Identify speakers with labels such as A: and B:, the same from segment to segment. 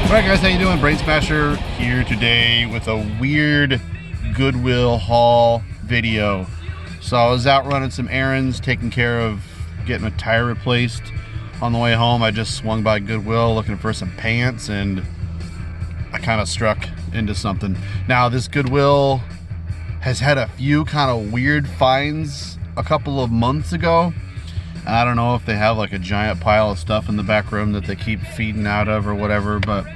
A: Alright guys, how you doing? Brainsmasher here today with a weird Goodwill haul video. So I was out running some errands, taking care of getting a tire replaced. On the way home, I just swung by Goodwill looking for some pants, and I kind of struck into something. Now this Goodwill has had a few kind of weird finds a couple of months ago. I don't know if they have like a giant pile of stuff in the back room that they keep feeding out of or whatever, but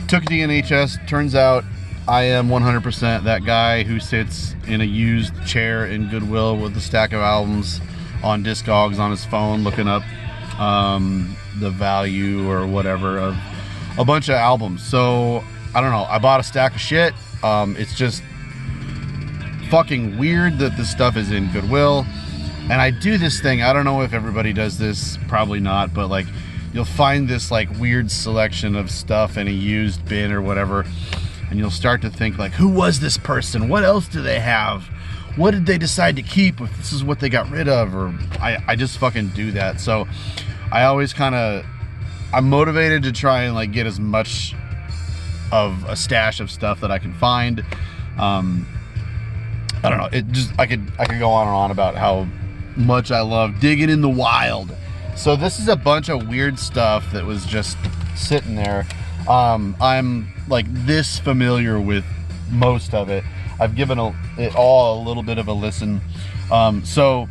A: took it to NHS. Turns out I am 100% that guy who sits in a used chair in Goodwill with a stack of albums on Discogs on his phone looking up the value or whatever of a bunch of albums. So I don't know, I bought a stack of shit. It's just fucking weird that this stuff is in Goodwill. And I do this thing, I don't know if everybody does this, probably not, but like you'll find this like weird selection of stuff in a used bin or whatever, and you'll start to think like, who was this person? What else do they have? What did they decide to keep if this is what they got rid of? Or I just fucking do that. So I always I'm motivated to try and like get as much of a stash of stuff that I can find. I don't know, I could go on and on about how much I love digging in the wild. So this is a bunch of weird stuff that was just sitting there. I'm like this familiar with most of it. I've given it all a little bit of a listen. So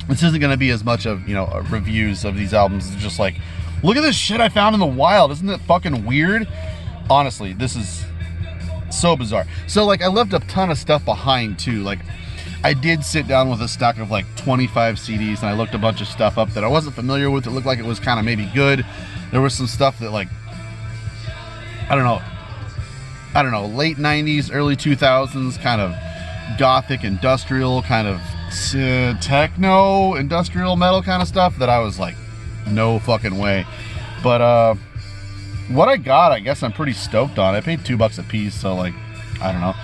A: this isn't going to be as much of, reviews of these albums. It's just like, look at this shit I found in the wild. Isn't it fucking weird? Honestly, this is so bizarre. So like I left a ton of stuff behind too. Like I did sit down with a stack of like 25 CDs and I looked a bunch of stuff up that I wasn't familiar with. It looked like it was kind of maybe good. There was some stuff that like, I don't know, late 90s, early 2000s, kind of gothic industrial, kind of techno industrial metal kind of stuff that I was like, no fucking way. But what I got, I guess I'm pretty stoked on. I paid $2 a piece, so like, I don't know,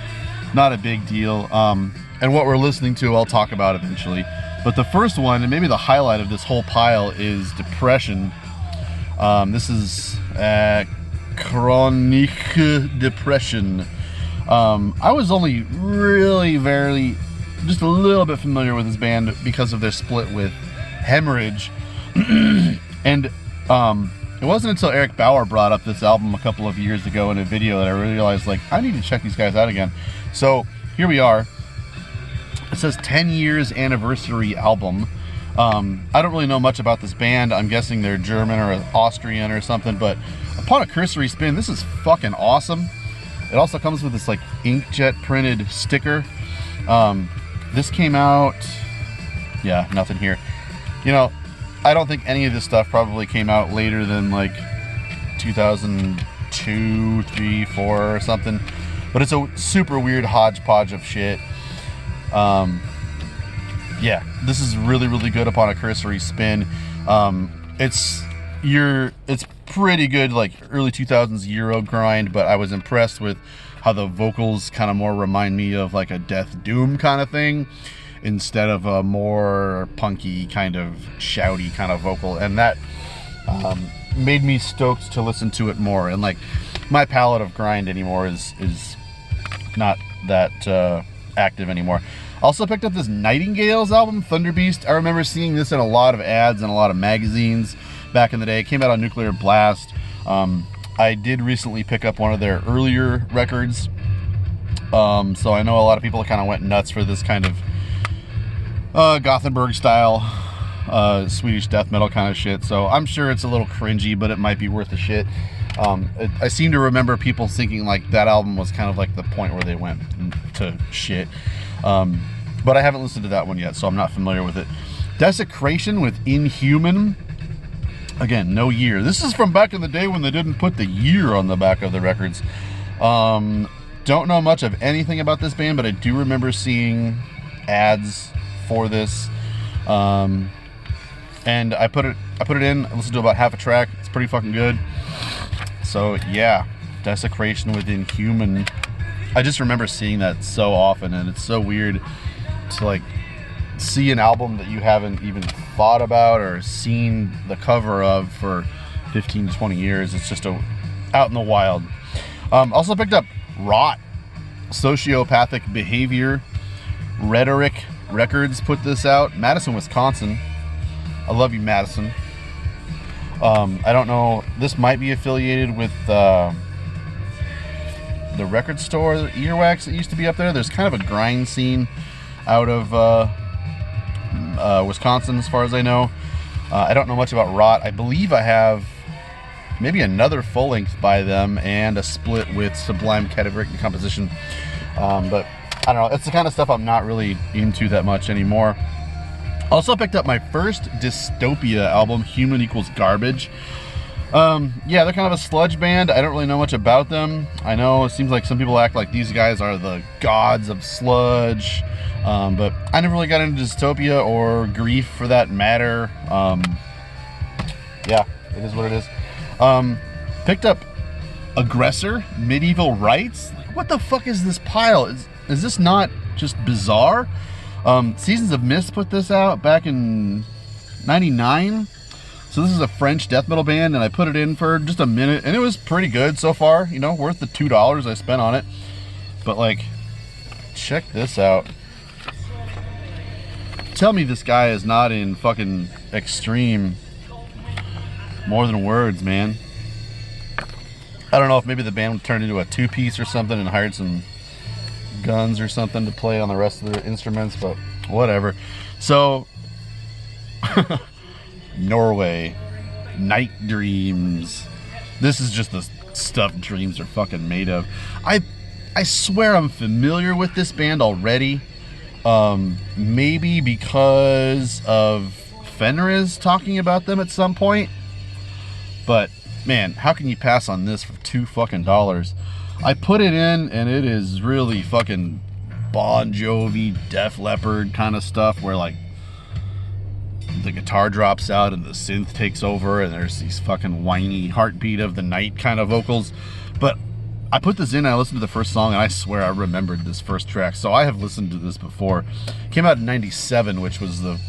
A: not a big deal. And what we're listening to, I'll talk about eventually. But the first one, and maybe the highlight of this whole pile, is Depression. This is Chronic Depression. I was only really, just a little bit familiar with this band because of their split with Hemorrhage. And it wasn't until Eric Bauer brought up this album a couple of years ago in a video that I realized, like, I need to check these guys out again. So here we are. It says 10 years anniversary album. I don't really know much about this band. I'm guessing they're German or Austrian or something, but upon a cursory spin, this is fucking awesome. It also comes with this like inkjet printed sticker. This came out, yeah, nothing here. I don't think any of this stuff probably came out later than like 2002, 3, 4 or something, but it's a super weird hodgepodge of shit. Yeah, this is really good upon a cursory spin. It's pretty good, like early 2000s Euro grind, but I was impressed with how the vocals kind of more remind me of like a Death Doom kind of thing instead of a more punky kind of shouty kind of vocal, and that made me stoked to listen to it more. And like my palette of grind anymore is not that active anymore. Also picked up this Nightingales album, Thunder Beast. I remember seeing this in a lot of ads and a lot of magazines back in the day. It came out on Nuclear Blast. I did recently pick up one of their earlier records. So I know a lot of people kind of went nuts for this kind of Gothenburg style Swedish death metal kind of shit. So I'm sure it's a little cringy, but it might be worth a shit. I seem to remember people thinking like that album was kind of like the point where they went to shit. But I haven't listened to that one yet, so I'm not familiar with it. Desecration with Inhuman. Again, no year. This is from back in the day when they didn't put the year on the back of the records. don't know much of anything about this band, but I do remember seeing ads for this. And I put it in, I listened to about half a track. It's pretty fucking good. So yeah, Desecration Within Human. I just remember seeing that so often, and it's so weird to like see an album that you haven't even thought about or seen the cover of for 15 to 20 years. It's just out in the wild. Also picked up Rot, Sociopathic Behavior. Rhetoric Records put this out. Madison, Wisconsin. I love you, Madison. I don't know. This might be affiliated with the record store, Earwax, that used to be up there. There's kind of a grind scene out of Wisconsin, as far as I know. I don't know much about Rot. I believe I have maybe another full length by them and a split with Sublime Cadaveric and Composition. But I don't know. It's the kind of stuff I'm not really into that much anymore. Also picked up my first Dystopia album, Human Equals Garbage. Yeah, they're kind of a sludge band. I don't really know much about them. I know it seems like some people act like these guys are the gods of sludge. But I never really got into Dystopia or Grief for that matter. Yeah, it is what it is. Picked up Aggressor, Medieval Rights. Like, what the fuck is this pile? Is this not just bizarre? Seasons of Mist put this out back in 99. So this is a French death metal band, and I put it in for just a minute, and it was pretty good so far. You know, worth the $2 I spent on it. But like, check this out. Tell me this guy is not in fucking extreme More Than Words, man. I don't know if maybe the band turned into a two-piece or something and hired some guns or something to play on the rest of the instruments, but whatever. So Norway, Night Dreams. This is just the stuff dreams are fucking made of. I swear I'm familiar with this band already. Maybe because of Fenriz talking about them at some point. But man, how can you pass on this for $2 fucking? I put it in, and it is really fucking Bon Jovi, Def Leppard kind of stuff, where like the guitar drops out and the synth takes over, and there's these fucking whiny Heartbeat of the Night kind of vocals. But I put this in, I listened to the first song, and I swear I remembered this first track. So I have listened to this before. It came out in 97, which was the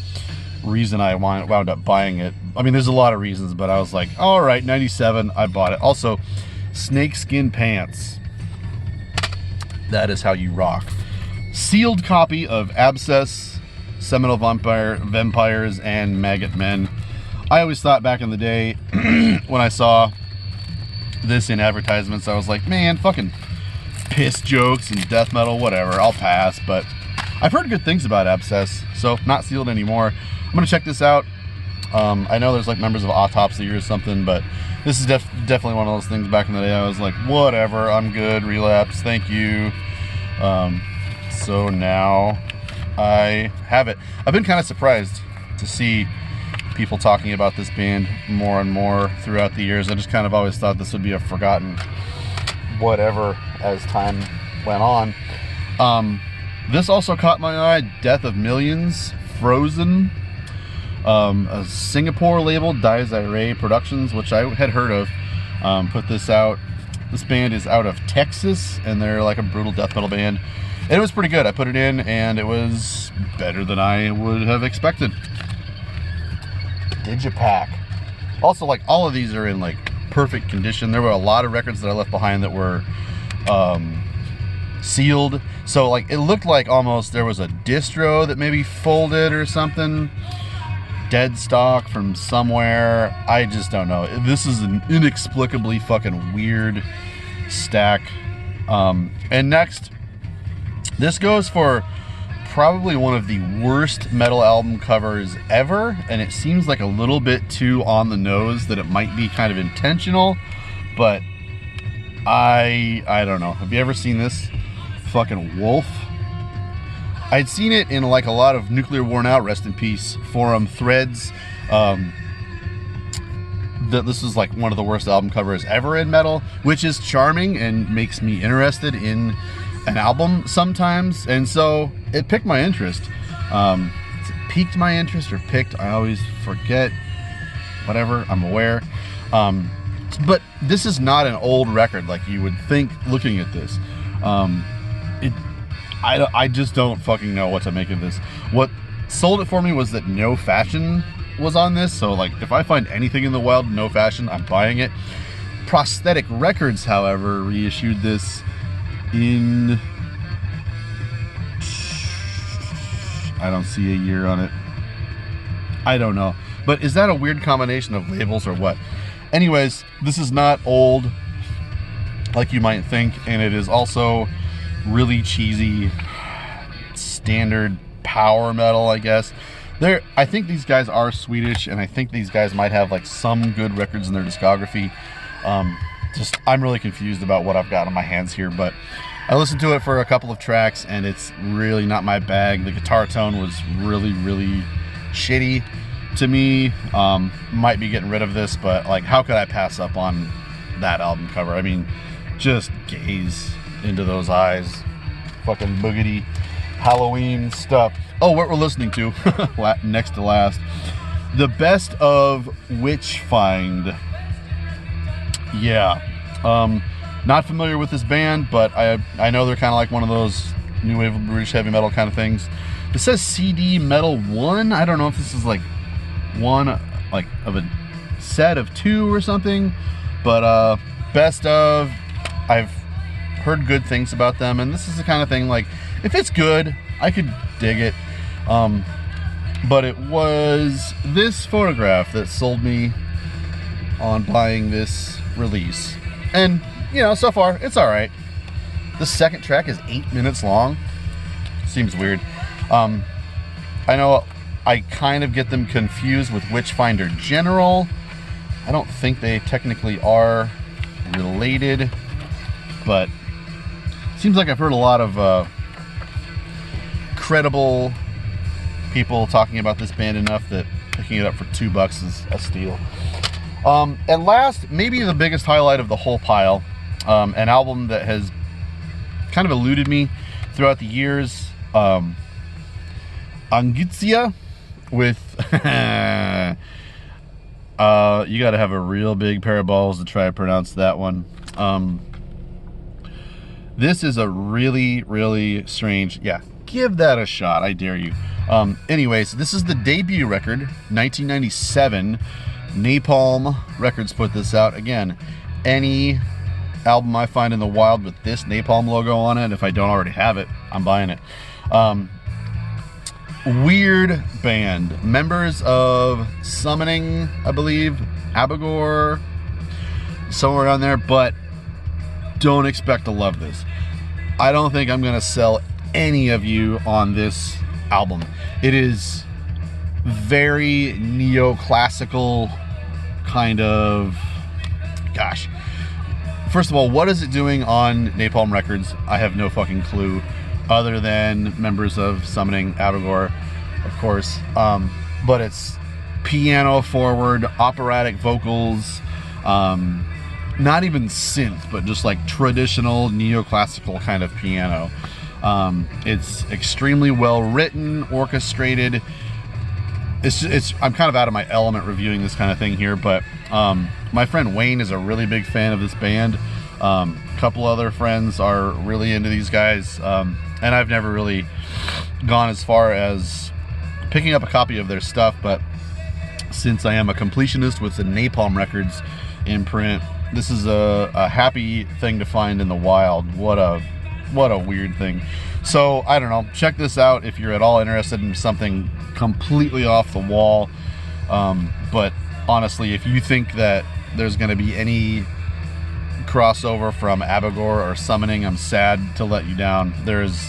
A: reason I wound up buying it. I mean, there's a lot of reasons, but I was like, all right, 97, I bought it. Also, Snakeskin Pants. That is how you rock. Sealed copy of Abscess, Seminole Vampires, and Maggot Men. I always thought back in the day when I saw this in advertisements, I was like, man, fucking piss jokes and death metal, whatever, I'll pass. But I've heard good things about Abscess, so not sealed anymore. I'm gonna check this out. I know there's like members of Autopsy or something, but this is definitely one of those things back in the day I was like, whatever, I'm good, Relapse, thank you. So now I have it. I've been kind of surprised to see people talking about this band more and more throughout the years. I just kind of always thought this would be a forgotten whatever as time went on. This also caught my eye. Death of Millions, Frozen, a Singapore label, Desiree Productions, which I had heard of, put this out. This band is out of Texas, and they're like a brutal death metal band. And it was pretty good. I put it in, and it was better than I would have expected. Digipack. Also, like, all of these are in like perfect condition. There were a lot of records that I left behind that were sealed. So like, it looked like almost there was a distro that maybe folded or something. Dead stock from somewhere. I just don't know. This is an inexplicably fucking weird stack. And next, this goes for probably one of the worst metal album covers ever, and it seems like a little bit too on the nose that it might be kind of intentional, but I don't know. Have you ever seen this? Fucking Wolf. I'd seen it in like a lot of Nuclear Worn Out, rest in peace, forum threads. this is like one of the worst album covers ever in metal, which is charming and makes me interested in an album sometimes, and so it piqued my interest. It piqued my interest or picked, I always forget, whatever, I'm aware. But this is not an old record like you would think looking at this. I just don't fucking know what to make of this. What sold it for me was that No Fashion was on this, so like if I find anything in the wild No Fashion, I'm buying it. Prosthetic Records, however, reissued this in, I don't see a year on it. I don't know, but is that a weird combination of labels or what? Anyways, this is not old like you might think, and it is also really cheesy standard power metal, I guess. I think these guys are Swedish, and I think these guys might have like some good records in their discography. I'm really confused about what I've got on my hands here, but I listened to it for a couple of tracks, and it's really not my bag. The guitar tone was really, really shitty to me. Might be getting rid of this, but like, how could I pass up on that album cover? I mean, just gaze into those eyes. Fucking boogity Halloween stuff. Oh, what we're listening to next to last, the best of Witchfind. Yeah, not familiar with this band, but I know they're kind of like one of those new wave of British heavy metal kind of things. It says CD Metal 1. I don't know if this is like one like of a set of 2 or something, but best of, I've heard good things about them, and this is the kind of thing, like, if it's good, I could dig it. But it was this photograph that sold me on buying this release, and you know, so far it's all right. The second track is 8 minutes long. Seems weird. I know I kind of get them confused with Witchfinder General. I don't think they technically are related, but seems like I've heard a lot of credible people talking about this band enough that picking it up for $2 is a steal. And last, maybe the biggest highlight of the whole pile, an album that has kind of eluded me throughout the years, Angustia with you gotta have a real big pair of balls to try to pronounce that one. This is a really, really strange, yeah, give that a shot, I dare you. Anyways, this is the debut record, 1997. Napalm Records put this out. Again, any album I find in the wild with this Napalm logo on it, if I don't already have it, I'm buying it. Weird band. Members of Summoning, I believe, Abagor, somewhere around there, but don't expect to love this. I don't think I'm going to sell any of you on this album. It is very neoclassical kind of, gosh. First of all, what is it doing on Napalm Records? I have no fucking clue, other than members of Summoning, Abagor, of course. But it's piano forward, operatic vocals, not even synth, but just like traditional neoclassical kind of piano. It's extremely well written, orchestrated. I'm kind of out of my element reviewing this kind of thing here, but my friend Wayne is a really big fan of this band. A couple other friends are really into these guys, and I've never really gone as far as picking up a copy of their stuff, but since I am a completionist with the Napalm Records imprint, this is a happy thing to find in the wild. What a weird thing. So I don't know, check this out if you're at all interested in something completely off the wall. But honestly, if you think that there's going to be any crossover from Abagor or Summoning, I'm sad to let you down. There's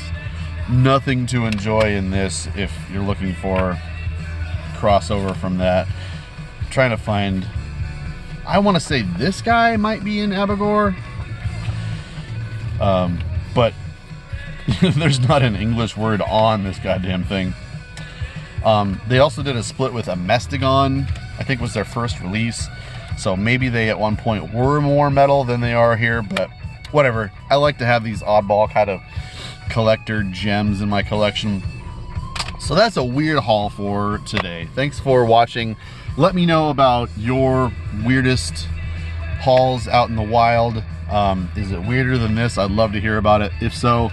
A: nothing to enjoy in this if you're looking for crossover from that. I'm trying to find, I want to say this guy might be in Abagor, but there's not an English word on this goddamn thing. They also did a split with Amestigon, I think was their first release. So maybe they at one point were more metal than they are here, but whatever. I like to have these oddball kind of collector gems in my collection. So that's a weird haul for today. Thanks for watching. Let me know about your weirdest hauls out in the wild. Is it weirder than this? I'd love to hear about it. If so,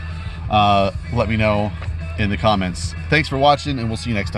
A: let me know in the comments. Thanks for watching, and we'll see you next time.